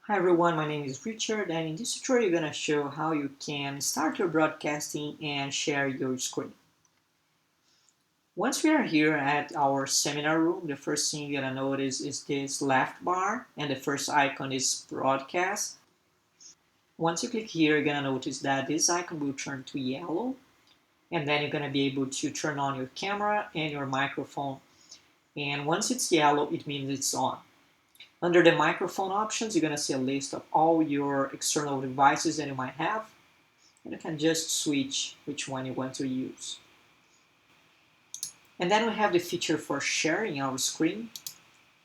Hi everyone, my name is Richard, and in this tutorial you're going to show how you can start your broadcasting and share your screen. Once we are here at our seminar room, the first thing you're going to notice is this left bar, and the first icon is broadcast. Once you click here, you're going to notice that this icon will turn to yellow, and then you're going to be able to turn on your camera and your microphone. And once it's yellow, it means it's on. Under the microphone options, you're going to see a list of all your external devices that you might have, and you can just switch which one you want to use. And then we have the feature for sharing our screen.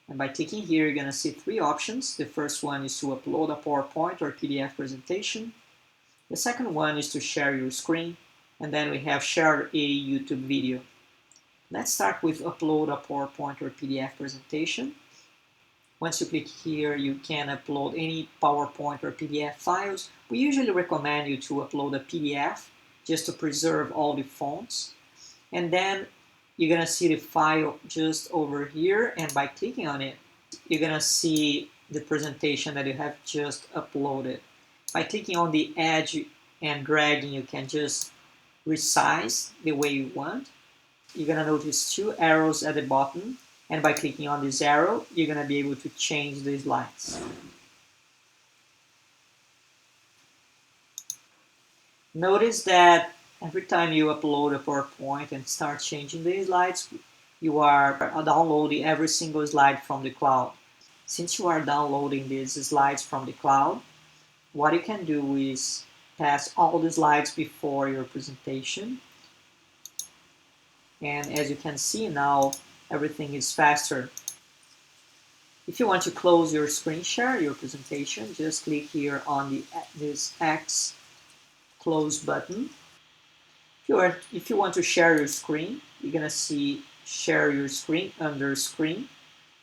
And by clicking here, you're going to see three options. The first one is to upload a PowerPoint or PDF presentation. The second one is to share your screen. And then we have share a YouTube video. Let's start with upload a PowerPoint or PDF presentation. Once you click here, you can upload any PowerPoint or PDF files. We usually recommend you to upload a PDF just to preserve all the fonts. And then you're going to see the file just over here, and by clicking on it, you're going to see the presentation that you have just uploaded. By clicking on the edge and dragging, you can just resize the way you want. You're going to notice two arrows at the bottom. And by clicking on this arrow, you're going to be able to change the slides. Notice that every time you upload a PowerPoint and start changing the slides, you are downloading every single slide from the cloud. Since you are downloading these slides from the cloud, what you can do is pass all the slides before your presentation. And as you can see now, everything is faster. If you want to close your screen share, your presentation, just click here on this X close button. If you want to share your screen, you're going to see share your screen under screen.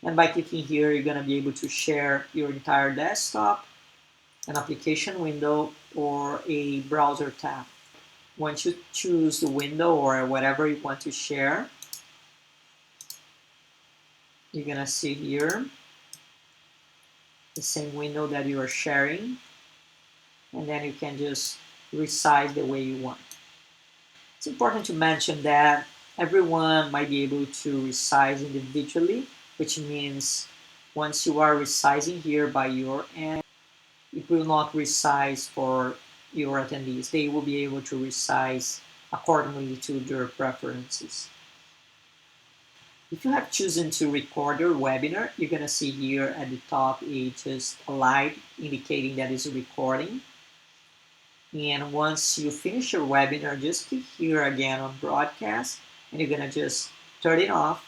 And by clicking here, you're going to be able to share your entire desktop, an application window, or a browser tab. Once you choose the window or whatever you want to share, you're going to see here the same window that you are sharing, and then you can just resize the way you want. It's important to mention that everyone might be able to resize individually, which means once you are resizing here by your end, it will not resize for your attendees. They will be able to resize accordingly to their preferences. If you have chosen to record your webinar, you're going to see here at the top just a light indicating that it's a recording. And once you finish your webinar, just click here again on broadcast, and you're going to just turn it off,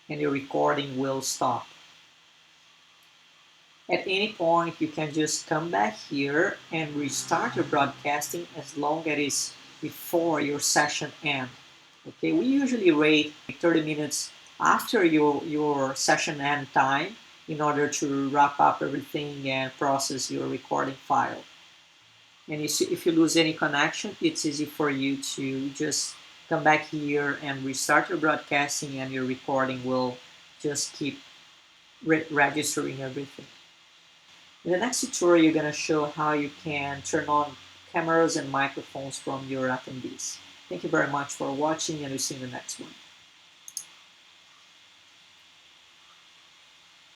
and your recording will stop. At any point, you can just come back here and restart your broadcasting as long as it is before your session ends. Okay, we usually rate 30 minutes after your session end time in order to wrap up everything and process your recording file. And if you lose any connection, it's easy for you to just come back here and restart your broadcasting, and your recording will just keep registering everything. In the next tutorial, you're going to show how you can turn on cameras and microphones from your attendees. Thank you very much for watching, and we'll see you in the next one.